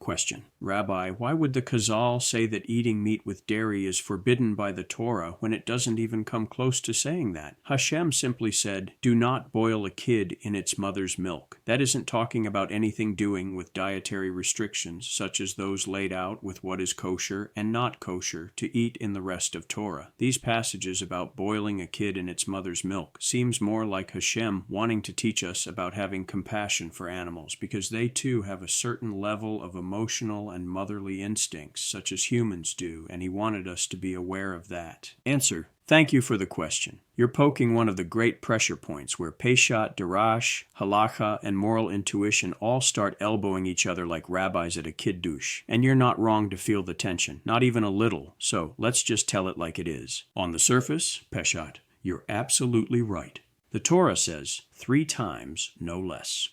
Question. Rabbi, why would the Chazal say that eating meat with dairy is forbidden by the Torah when it doesn't even come close to saying that? Hashem simply said, do not boil a kid in its mother's milk. That isn't talking about anything doing with dietary restrictions, such as those laid out with what is kosher and not kosher to eat in the rest of Torah. These passages about boiling a kid in its mother's milk seems more like Hashem wanting to teach us about having compassion for animals, because they too have a certain level of emotional and motherly instincts, such as humans do, and he wanted us to be aware of that. Answer. Thank you for the question. You're poking one of the great pressure points where Peshat, Darash, Halacha, and moral intuition all start elbowing each other like rabbis at a kiddush. And you're not wrong to feel the tension, not even a little, so let's just tell it like it is. On the surface, Peshat, you're absolutely right. The Torah says 3 times, no less.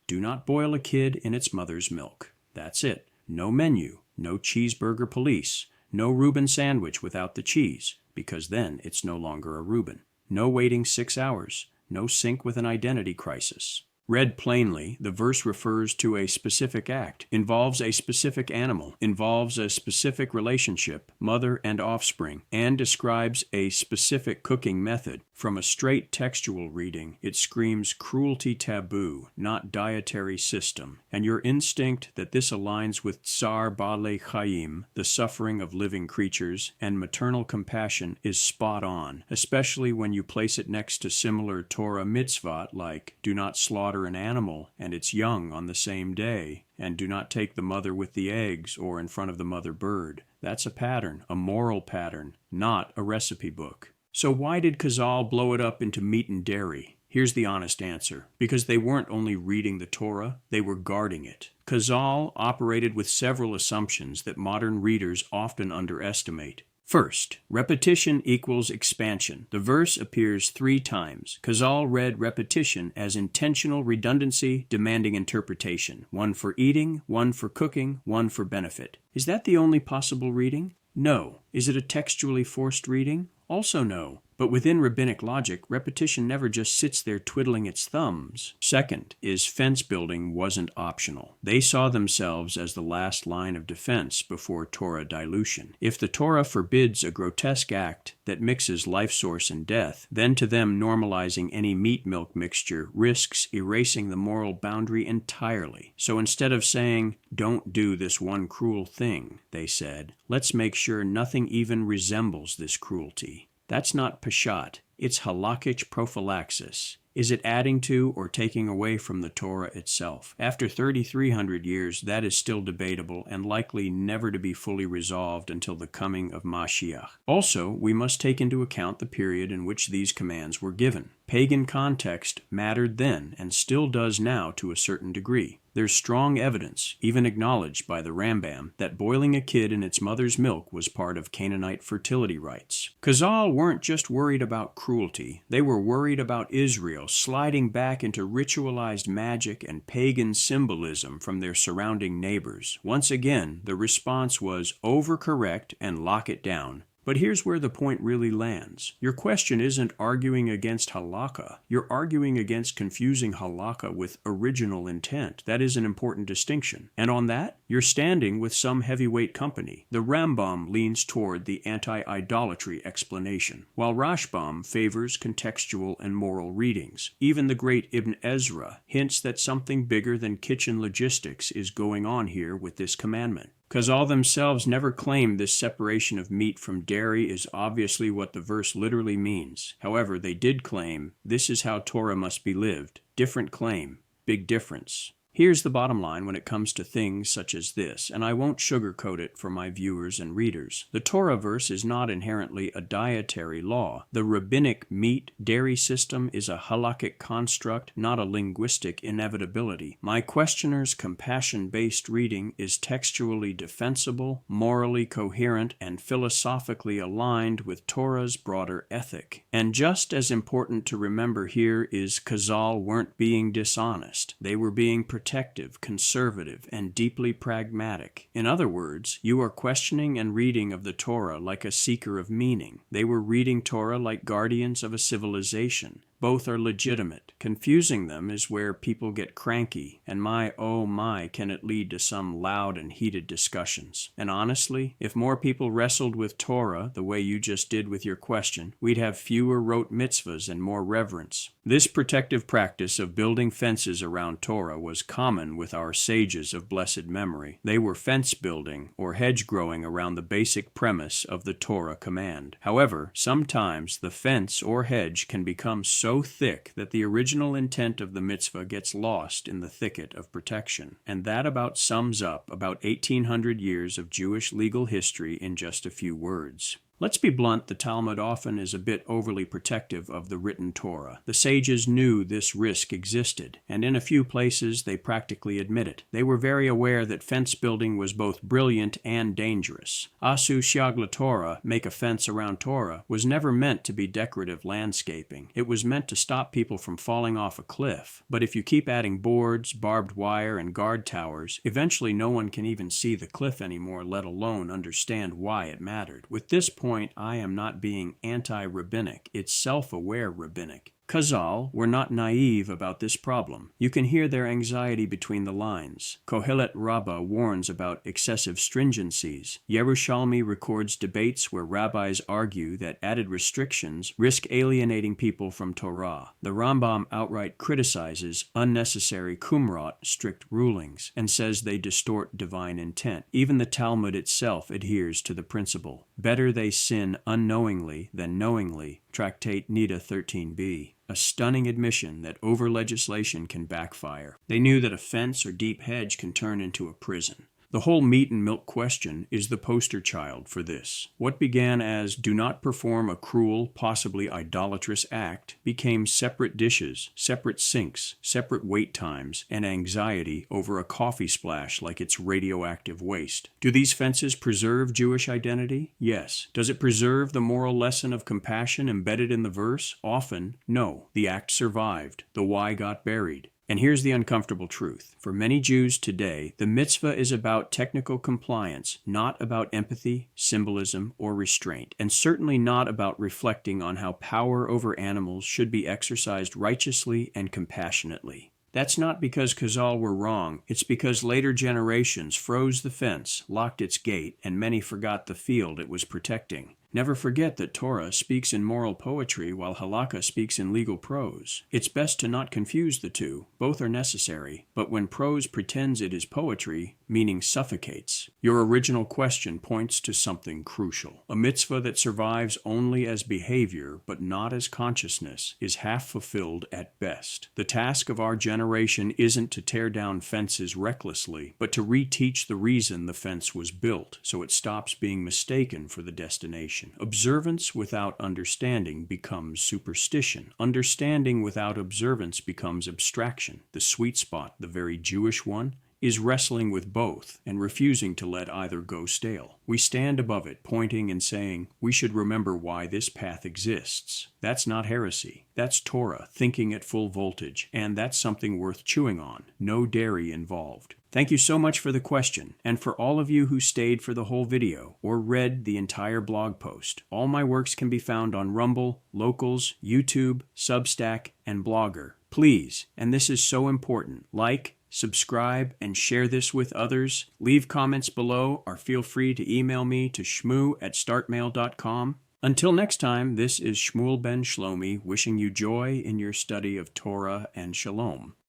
Do not boil a kid in its mother's milk. That's it. No menu, no cheeseburger police, no Reuben sandwich without the cheese, because then it's no longer a Reuben. No waiting 6 hours, no sink with an identity crisis. Read plainly, the verse refers to a specific act, involves a specific animal, involves a specific relationship, mother and offspring, and describes a specific cooking method. From a straight textual reading, it screams cruelty taboo, not dietary system, and your instinct that this aligns with tsar ba'alei chayim, the suffering of living creatures, and maternal compassion is spot on, especially when you place it next to similar Torah mitzvot like do not slaughter an animal and its young on the same day, and do not take the mother with the eggs or in front of the mother bird. That's a pattern, a moral pattern, not a recipe book. So why did Chazal blow it up into meat and dairy? Here's the honest answer. Because they weren't only reading the Torah, they were guarding it. Chazal operated with several assumptions that modern readers often underestimate. First, repetition equals expansion. The verse appears 3 times. Chazal read repetition as intentional redundancy demanding interpretation. 1 for eating, 1 for cooking, 1 for benefit. Is that the only possible reading? No. Is it a textually forced reading? Also no. But within rabbinic logic, repetition never just sits there twiddling its thumbs. Second is fence building wasn't optional. They saw themselves as the last line of defense before Torah dilution. If the Torah forbids a grotesque act that mixes life source and death, then to them normalizing any meat-milk mixture risks erasing the moral boundary entirely. So instead of saying, don't do this one cruel thing, they said, let's make sure nothing even resembles this cruelty. That's not Peshat, it's halakhic prophylaxis. Is it adding to or taking away from the Torah itself? After 3,300 years, that is still debatable and likely never to be fully resolved until the coming of Mashiach. Also, we must take into account the period in which these commands were given. Pagan context mattered then and still does now to a certain degree. There's strong evidence, even acknowledged by the Rambam, that boiling a kid in its mother's milk was part of Canaanite fertility rites. Chazal weren't just worried about cruelty, they were worried about Israel sliding back into ritualized magic and pagan symbolism from their surrounding neighbors. Once again, the response was overcorrect and lock it down. But here's where the point really lands. Your question isn't arguing against halakha. You're arguing against confusing halakha with original intent. That is an important distinction. And on that, you're standing with some heavyweight company. The Rambam leans toward the anti-idolatry explanation, while Rashbam favors contextual and moral readings. Even the great Ibn Ezra hints that something bigger than kitchen logistics is going on here with this commandment. Chazal themselves never claimed this separation of meat from dairy is obviously what the verse literally means. However, they did claim this is how Torah must be lived. Different claim, big difference. Here's the bottom line when it comes to things such as this, and I won't sugarcoat it for my viewers and readers. The Torah verse is not inherently a dietary law. The rabbinic meat-dairy system is a halakhic construct, not a linguistic inevitability. My questioner's compassion-based reading is textually defensible, morally coherent, and philosophically aligned with Torah's broader ethic. And just as important to remember here is Chazal weren't being dishonest. They were being protective, conservative, and deeply pragmatic. In other words, you are questioning and reading of the Torah like a seeker of meaning. They were reading Torah like guardians of a civilization. Both are legitimate. Confusing them is where people get cranky, and oh my, can it lead to some loud and heated discussions. And honestly, if more people wrestled with Torah the way you just did with your question, we'd have fewer rote mitzvahs and more reverence. This protective practice of building fences around Torah was common with our sages of blessed memory. They were fence building or hedge growing around the basic premise of the Torah command. However, sometimes the fence or hedge can become so thick that the original intent of the mitzvah gets lost in the thicket of protection. And that about sums up about 1800 years of Jewish legal history in just a few words. Let's be blunt, the Talmud often is a bit overly protective of the written Torah. The sages knew this risk existed, and in a few places they practically admit it. They were very aware that fence building was both brilliant and dangerous. Asu Shiag Torah, make a fence around Torah, was never meant to be decorative landscaping. It was meant to stop people from falling off a cliff. But if you keep adding boards, barbed wire, and guard towers, eventually no one can even see the cliff anymore, let alone understand why it mattered. With this point, I am not being anti-rabbinic, it's self-aware rabbinic. Chazal were not naive about this problem. You can hear their anxiety between the lines. Kohelet Rabbah warns about excessive stringencies. Yerushalmi records debates where rabbis argue that added restrictions risk alienating people from Torah. The Rambam outright criticizes unnecessary kumrat, strict rulings, and says they distort divine intent. Even the Talmud itself adheres to the principle. Better they sin unknowingly than knowingly. Tractate Nida 13b. A stunning admission that over-legislation can backfire. They knew that a fence or deep hedge can turn into a prison. The whole meat and milk question is the poster child for this. What began as do not perform a cruel, possibly idolatrous act, became separate dishes, separate sinks, separate wait times, and anxiety over a coffee splash like it's radioactive waste. Do these fences preserve Jewish identity? Yes. Does it preserve the moral lesson of compassion embedded in the verse? Often, no. The act survived. The why got buried. And here's the uncomfortable truth. For many Jews today, the mitzvah is about technical compliance, not about empathy, symbolism, or restraint, and certainly not about reflecting on how power over animals should be exercised righteously and compassionately. That's not because Chazal were wrong. It's because later generations froze the fence, locked its gate, and many forgot the field it was protecting. Never forget that Torah speaks in moral poetry while Halakha speaks in legal prose. It's best to not confuse the two. Both are necessary, but when prose pretends it is poetry, meaning suffocates. Your original question points to something crucial. A mitzvah that survives only as behavior, but not as consciousness, is half fulfilled at best. The task of our generation isn't to tear down fences recklessly, but to reteach the reason the fence was built, so it stops being mistaken for the destination. Observance without understanding becomes superstition. Understanding without observance becomes abstraction. The sweet spot, the very Jewish one, is wrestling with both and refusing to let either go stale. We stand above it, pointing and saying, we should remember why this path exists. That's not heresy. That's Torah, thinking at full voltage, and that's something worth chewing on. No dairy involved. Thank you so much for the question, and for all of you who stayed for the whole video or read the entire blog post. All my works can be found on Rumble, Locals, YouTube, Substack, and Blogger. Please, and this is so important, like, subscribe, and share this with others. Leave comments below or feel free to email me to shmu@startmail.com. Until next time, this is Shmuel ben Shlomi wishing you joy in your study of Torah and Shalom.